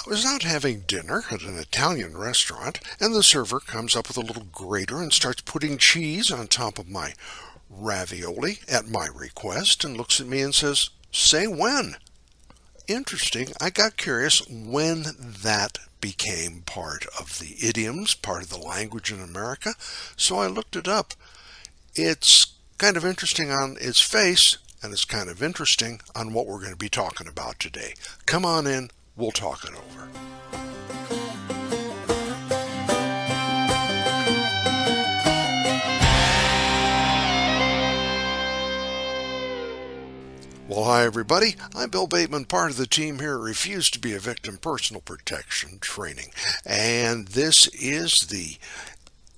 I was out having dinner at an Italian restaurant, and the server comes up with a little grater and starts putting cheese on top of my ravioli at my request and looks at me and says, "Say when." Interesting. I got curious when that became part of the idioms, part of the language in America, so I looked it up. It's kind of interesting on its face, and it's kind of interesting on what we're going to be talking about today. Come on in, we'll talk it over. Well, hi everybody. I'm Bill Bateman, part of the team here at Refuse to be a Victim Personal Protection Training. And this is the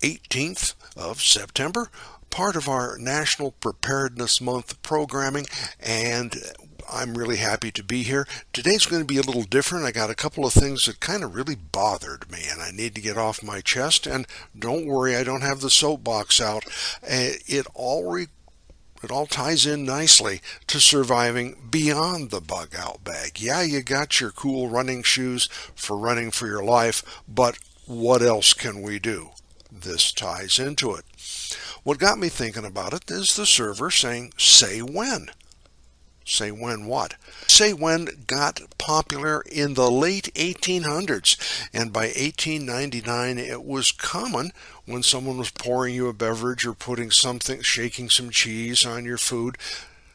18th of September, part of our National Preparedness Month programming, and I'm really happy to be here. Today's going to be a little different. I got a couple of things that kind of really bothered me, and I need to get off my chest. And don't worry, I don't have the soapbox out. It all ties in nicely to surviving beyond the bug out bag. Yeah, you got your cool running shoes for running for your life, but what else can we do? This ties into it. What got me thinking about it is the server saying, "Say when." Say when what? Say when got popular in the late 1800s, and by 1899 it was common when someone was pouring you a beverage or shaking some cheese on your food.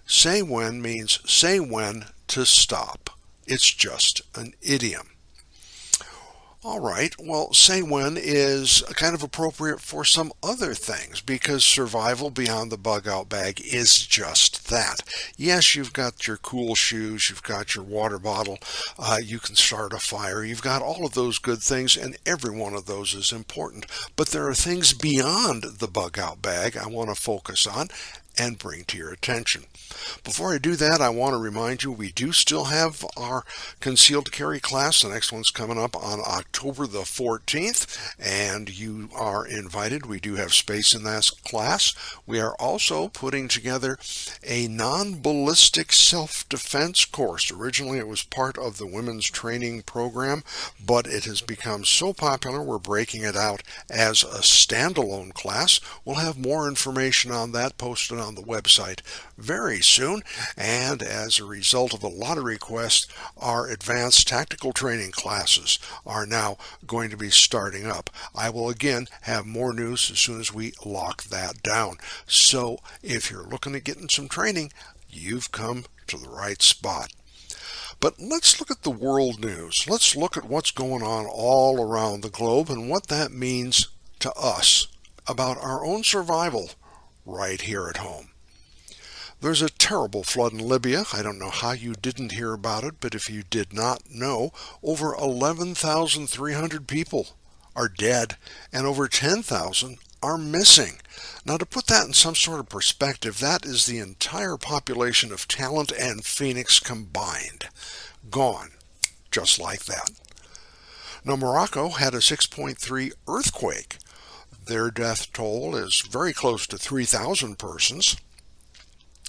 Say when means say when to stop. It's just an idiom. All right, well, say when is kind of appropriate for some other things because survival beyond the bug out bag is just that. Yes, you've got your cool shoes, you've got your water bottle, you can start a fire, you've got all of those good things, and every one of those is important. But there are things beyond the bug out bag I want to focus on and bring to your attention. Before I do that, I want to remind you we do still have our concealed carry class. The next one's coming up on October the 14th, and you are invited. We do have space in that class. We are also putting together a non-ballistic self-defense course. Originally, it was part of the women's training program, but it has become so popular, we're breaking it out as a standalone class. We'll have more information on that posted on the website very soon, and as a result of a lot of requests, our advanced tactical training classes are now going to be starting up. I will again have more news as soon as we lock that down. So if you're looking at getting some training, you've come to the right spot. But let's look at the world news. Let's look at what's going on all around the globe and what that means to us about our own survival right here at home. There's a terrible flood in Libya. I don't know how you didn't hear about it, but if you did not know, over 11,300 people are dead and over 10,000 are missing. Now, to put that in some sort of perspective, that is the entire population of Talent and Phoenix combined. Gone, just like that. Now, Morocco had a 6.3 earthquake. Their death toll is very close to 3,000 persons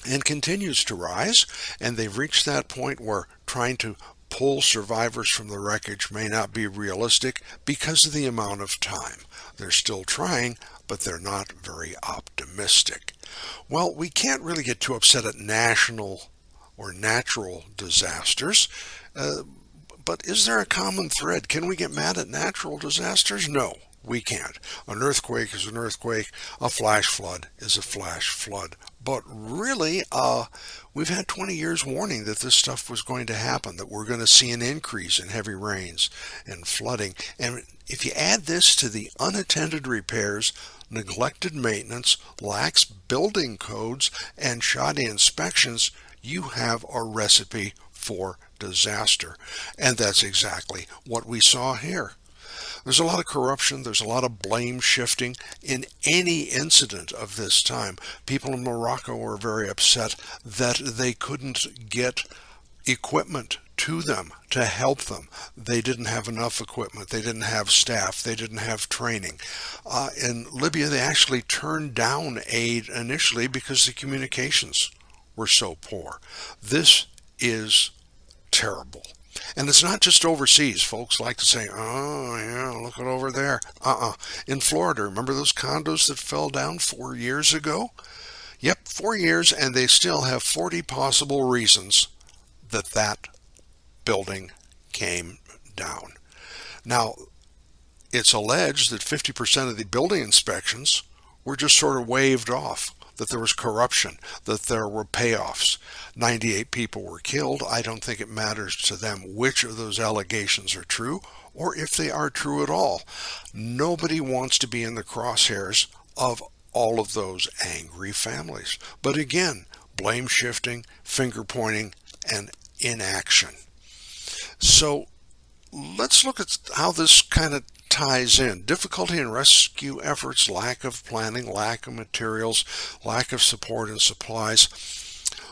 and continues to rise, and they've reached that point where trying to pull survivors from the wreckage may not be realistic because of the amount of time. They're still trying, but they're not very optimistic. Well, we can't really get too upset at national or natural disasters, but is there a common thread? Can we get mad at natural disasters? No. We can't. An earthquake is an earthquake. A flash flood is a flash flood. But really, we've had 20 years warning that this stuff was going to happen, that we're going to see an increase in heavy rains and flooding. And if you add this to the unattended repairs, neglected maintenance, lax building codes, and shoddy inspections, you have a recipe for disaster. And that's exactly what we saw here. There's a lot of corruption. There's a lot of blame shifting in any incident of this time. People in Morocco are very upset that they couldn't get equipment to them to help them. They didn't have enough equipment. They didn't have staff. They didn't have training. In Libya, they actually turned down aid initially because the communications were so poor. This is terrible. And it's not just overseas. Folks like to say, oh, yeah, look at over there. In Florida, remember those condos that fell down 4 years ago? Yep, 4 years, and they still have 40 possible reasons that building came down. Now, it's alleged that 50% of the building inspections were just sort of waved off, that there was corruption, that there were payoffs. 98 people were killed. I don't think it matters to them which of those allegations are true or if they are true at all. Nobody wants to be in the crosshairs of all of those angry families. But again, blame shifting, finger pointing, and inaction. So let's look at how this kind of ties in. Difficulty in rescue efforts, lack of planning, lack of materials, lack of support and supplies.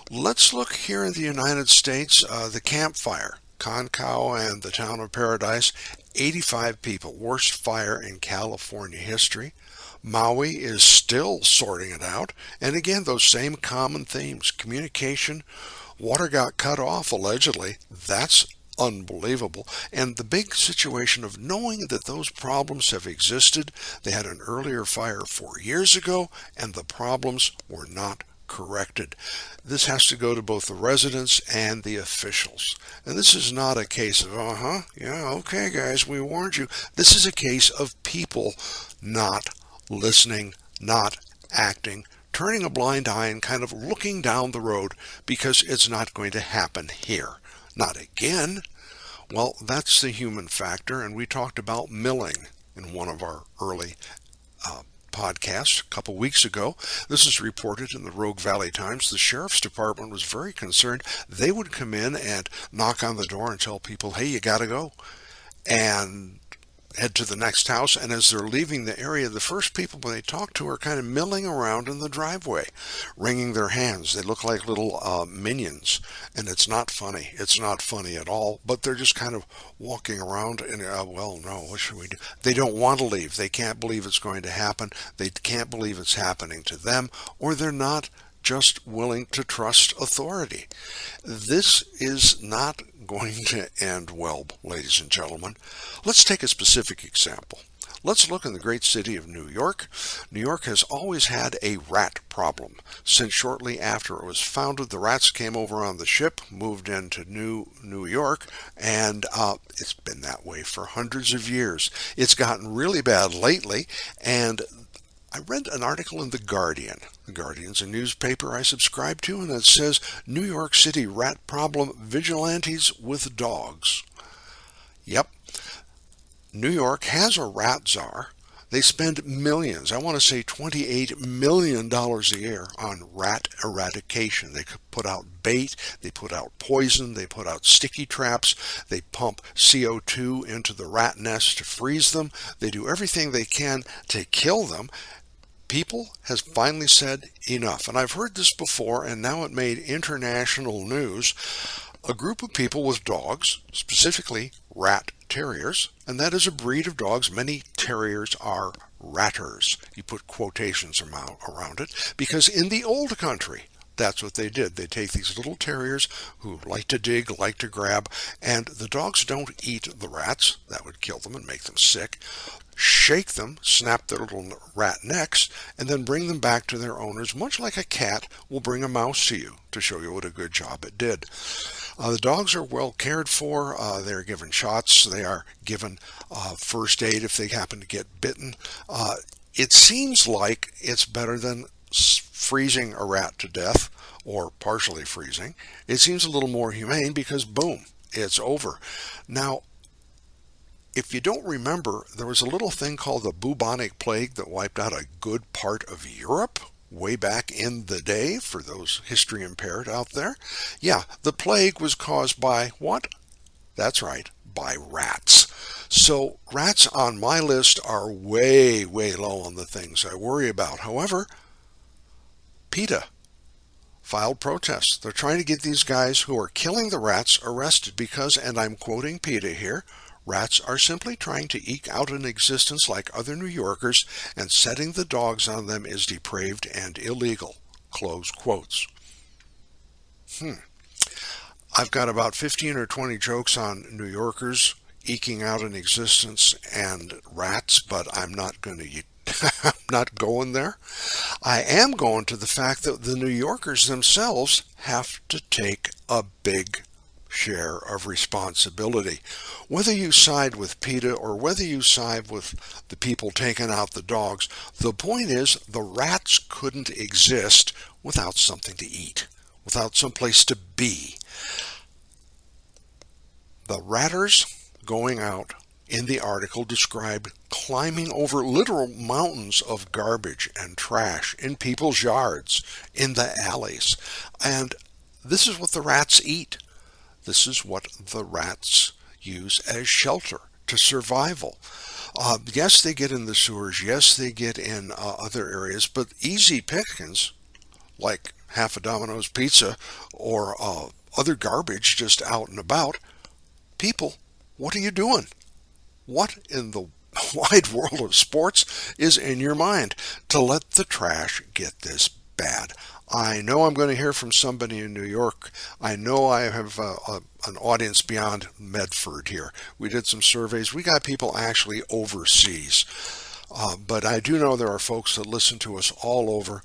Let's look here in the United States, the Camp Fire, Concow and the town of Paradise, 85 people, worst fire in California history. Maui is still sorting it out. And again, those same common themes. Communication, water got cut off allegedly. That's unbelievable. And the big situation of knowing that those problems have existed. They had an earlier fire 4 years ago, and the problems were not corrected. This has to go to both the residents and the officials. And this is not a case of, yeah, okay, guys, we warned you. This is a case of people not listening, not acting, turning a blind eye and kind of looking down the road because it's not going to happen here. Not again. Well, that's the human factor, and we talked about milling in one of our early podcasts a couple weeks ago. This is reported in the Rogue Valley Times. The sheriff's department was very concerned. They would come in and knock on the door and tell people, hey, you got to go, and head to the next house. And as they're leaving the area, the first people they talk to are kind of milling around in the driveway, wringing their hands. They look like little minions, and it's not funny. It's not funny at all, but they're just kind of walking around and, well, no, what should we do? They don't want to leave. They can't believe it's going to happen. They can't believe it's happening to them, or they're not just willing to trust authority. This is not going to end well, ladies and gentlemen. Let's take a specific example. Let's look in the great city of New York. New York has always had a rat problem. Since shortly after it was founded, the rats came over on the ship, moved into New York, and it's been that way for hundreds of years. It's gotten really bad lately, and I read an article in The Guardian. The Guardian's a newspaper I subscribe to, and it says, New York City rat problem, vigilantes with dogs. Yep. New York has a rat czar. They spend millions, I want to say $28 million a year on rat eradication. They put out bait, they put out poison, they put out sticky traps, they pump CO2 into the rat nests to freeze them. They do everything they can to kill them. People has finally said enough. And I've heard this before, and now it made international news. A group of people with dogs, specifically rat terriers, and that is a breed of dogs. Many terriers are ratters. You put quotations around it, because in the old country, that's what they did. They take these little terriers who like to dig, like to grab, and the dogs don't eat the rats. That would kill them and make them sick. Shake them, snap their little rat necks, and then bring them back to their owners, much like a cat will bring a mouse to you to show you what a good job it did. The dogs are well cared for. They're given shots. They are given first aid if they happen to get bitten. It seems like it's better than freezing a rat to death or partially freezing. It seems a little more humane because, boom, it's over. Now, if you don't remember, there was a little thing called the bubonic plague that wiped out a good part of Europe way back in the day, for those history impaired out there. Yeah, the plague was caused by what? That's right, by rats. So rats on my list are way, way low on the things I worry about. However, PETA filed protests. They're trying to get these guys who are killing the rats arrested because, and I'm quoting PETA here, rats are simply trying to eke out an existence like other New Yorkers, and setting the dogs on them is depraved and illegal. Close quotes. I've got about 15 or 20 jokes on New Yorkers eking out an existence and rats, but I'm not going to I'm not going there. I am going to the fact that the New Yorkers themselves have to take a big share of responsibility. Whether you side with PETA or whether you side with the people taking out the dogs, the point is the rats couldn't exist without something to eat, without some place to be. The ratters going out in the article described climbing over literal mountains of garbage and trash in people's yards, in the alleys. And this is what the rats eat. This is what the rats use as shelter to survival. Yes, they get in the sewers. Yes, they get in other areas, but easy pickings, like half a Domino's pizza or other garbage just out and about. People, what are you doing? What in the wide world of sports is in your mind to let the trash get this bad? I know I'm going to hear from somebody in New York. I know I have an audience beyond Medford here. We did some surveys. We got people actually overseas. But I do know there are folks that listen to us all over.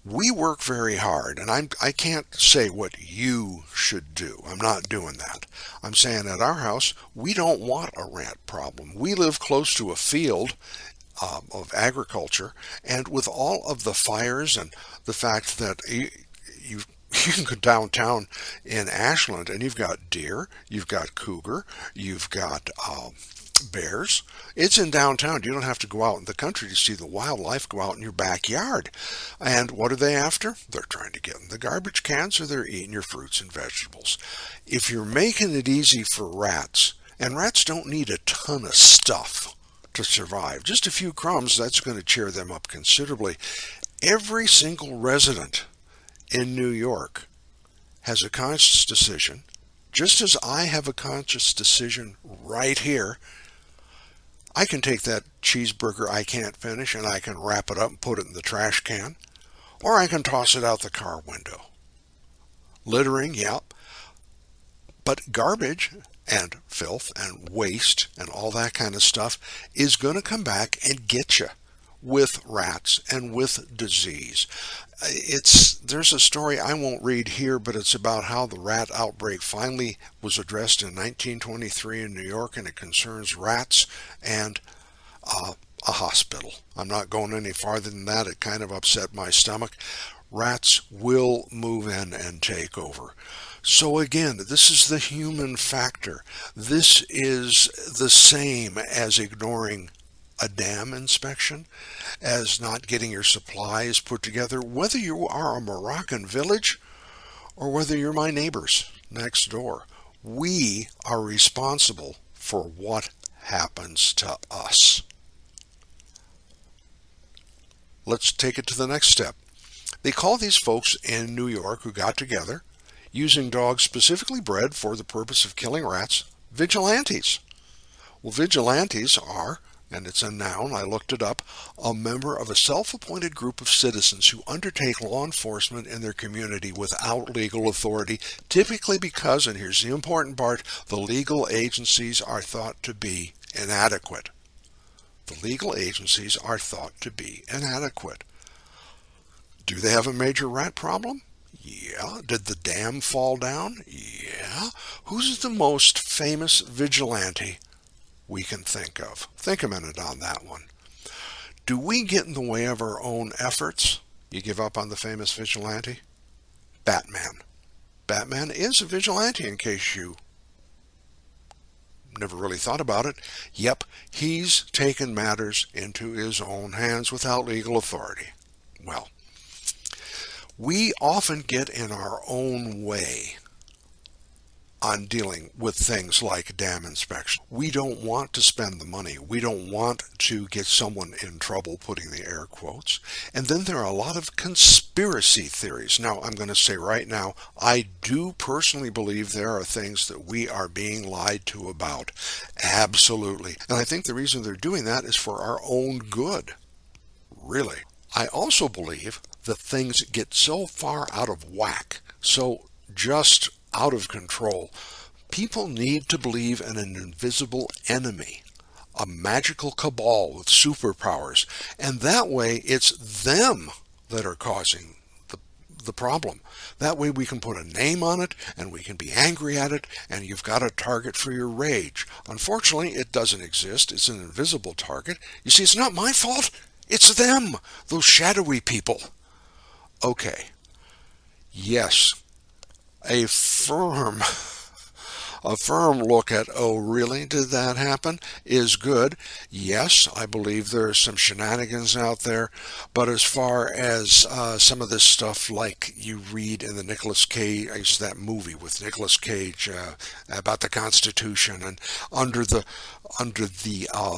We work very hard, and I can't say what you should do. I'm not doing that. I'm saying at our house, we don't want a rat problem. We live close to a field of agriculture, and with all of the fires and the fact that you can go downtown in Ashland and you've got deer, you've got cougar, you've got bears. It's in downtown. You don't have to go out in the country to see the wildlife. Go out in your backyard. And what are they after? They're trying to get in the garbage cans, or they're eating your fruits and vegetables. If you're making it easy for rats, and rats don't need a ton of stuff to survive, just a few crumbs, that's going to cheer them up considerably. Every single resident in New York has a conscious decision, just as I have a conscious decision right here. I can take that cheeseburger I can't finish and I can wrap it up and put it in the trash can, or I can toss it out the car window. Littering, yeah, but garbage and filth and waste and all that kind of stuff is going to come back and get you with rats and with disease. There's a story I won't read here, but it's about how the rat outbreak finally was addressed in 1923 in New York, and it concerns rats and a hospital. I'm not going any farther than that. It kind of upset my stomach. Rats will move in and take over. So again, this is the human factor. This is the same as ignoring a dam inspection, as not getting your supplies put together, whether you are a Moroccan village or whether you're my neighbors next door. We are responsible for what happens to us. Let's take it to the next step. They call these folks in New York who got together, using dogs specifically bred for the purpose of killing rats, vigilantes. Well, vigilantes are, and it's a noun, I looked it up, a member of a self-appointed group of citizens who undertake law enforcement in their community without legal authority, typically because, and here's the important part, the legal agencies are thought to be inadequate. The legal agencies are thought to be inadequate. Do they have a major rat problem? Yeah. Did the dam fall down? Yeah. Who's the most famous vigilante we can think of? Think a minute on that one. Do we get in the way of our own efforts? You give up on the famous vigilante? Batman. Batman is a vigilante, in case you never really thought about it. Yep, he's taken matters into his own hands without legal authority. Well, we often get in our own way on dealing with things like dam inspection. We don't want to spend the money. We don't want to get someone in trouble, putting the air quotes. And then there are a lot of conspiracy theories. Now, I'm going to say right now, I do personally believe there are things that we are being lied to about. Absolutely. And I think the reason they're doing that is for our own good. Really. I also believe that things get so far out of whack, so just out of control. People need to believe in an invisible enemy, a magical cabal with superpowers, and that way it's them that are causing the problem. That way we can put a name on it and we can be angry at it, and you've got a target for your rage. Unfortunately, it doesn't exist. It's an invisible target. You see, it's not my fault. It's them, those shadowy people. Okay. Yes, a firm look at, oh, really, did that happen, is good. Yes, I believe there's some shenanigans out there, but as far as some of this stuff like you read in the Nicolas Cage, that movie with Nicolas Cage about the Constitution, and under the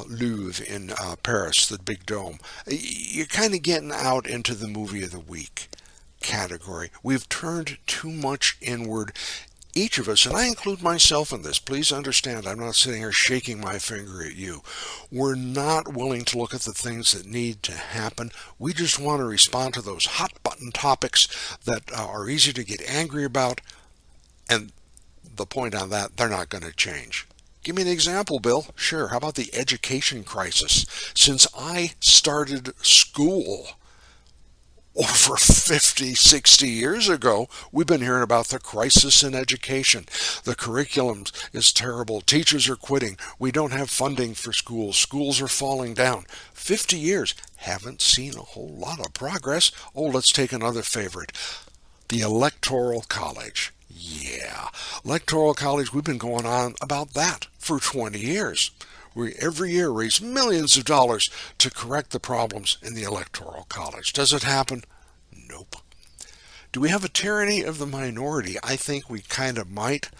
Louvre in Paris, the big dome, you're kind of getting out into the movie of the week category. We've turned too much inward. Each of us, and I include myself in this, please understand, I'm not sitting here shaking my finger at you. We're not willing to look at the things that need to happen. We just want to respond to those hot button topics that are easy to get angry about, and the point on that, they're not going to change. Give me an example, Bill. Sure, how about the education crisis? Since I started school over 50, 60 years ago, we've been hearing about the crisis in education. The curriculum is terrible. Teachers are quitting. We don't have funding for schools. Schools are falling down. 50 years. Haven't seen a whole lot of progress. Oh, let's take another favorite. The Electoral College. Yeah, Electoral College, we've been going on about that for 20 years. We every year raise millions of dollars to correct the problems in the Electoral College. Does it happen? Nope. Do we have a tyranny of the minority? I think we kind of might.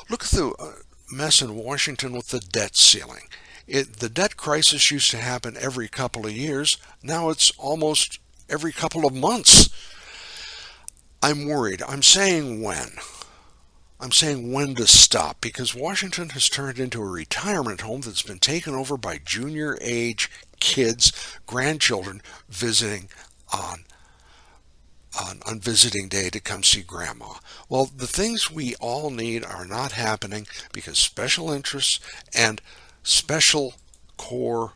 Look at the mess in Washington with the debt ceiling. The debt crisis used to happen every couple of years. Now it's almost every couple of months. I'm worried. I'm saying when to stop, because Washington has turned into a retirement home that's been taken over by junior age kids, grandchildren visiting on visiting day to come see grandma. Well, the things we all need are not happening because special interests and special core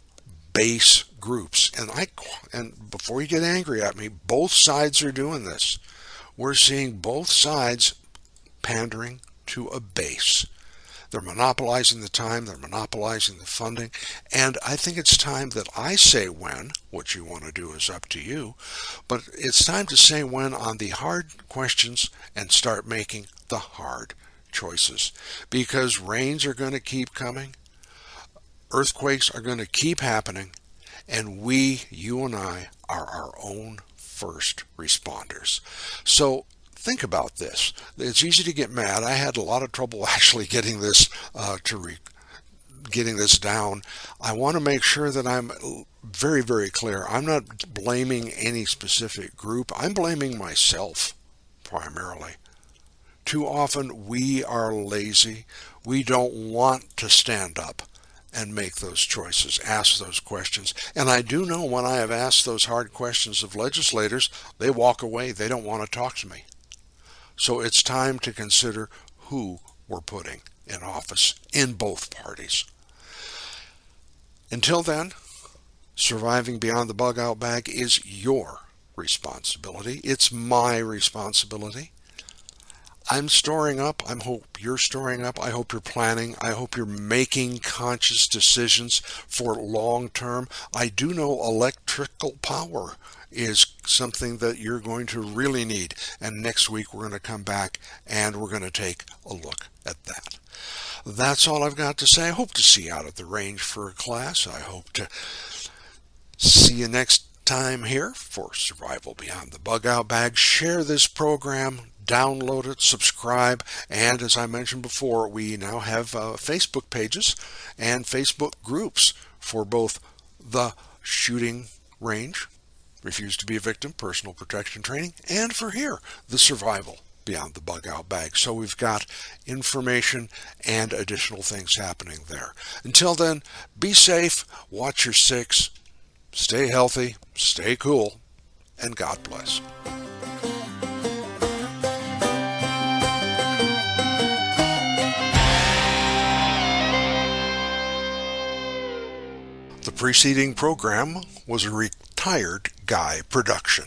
base groups, and before you get angry at me, both sides are doing this. We're seeing both sides pandering to a base. They're monopolizing the time, they're monopolizing the funding, and I think it's time that I say when. What you want to do is up to you, but it's time to say when on the hard questions and start making the hard choices, because rains are going to keep coming, earthquakes are going to keep happening, and you and I, are our own first responders. So think about this. It's easy to get mad. I had a lot of trouble actually getting this getting this down. I want to make sure that I'm very, very clear. I'm not blaming any specific group. I'm blaming myself primarily. Too often we are lazy. We don't want to stand up and make those choices, ask those questions. And I do know when I have asked those hard questions of legislators, they walk away. They don't want to talk to me. So it's time to consider who we're putting in office in both parties. Until then, surviving beyond the bug out bag is your responsibility. It's my responsibility. I'm storing up. I hope you're storing up. I hope you're planning. I hope you're making conscious decisions for long term. I do know electrical power is something that you're going to really need. And next week we're going to come back and we're going to take a look at that. That's all I've got to say. I hope to see you out at the range for a class. I hope to see you next time here for Survival Beyond the Bug Out Bag. Share this program, download it, subscribe, and as I mentioned before, we now have Facebook pages and Facebook groups for both the shooting range, Refuse to be a Victim, Personal Protection Training, and for here, the Survival Beyond the Bug Out Bag. So we've got information and additional things happening there. Until then, be safe, watch your six, stay healthy, stay cool, and God bless. The preceding program was a retired guy production.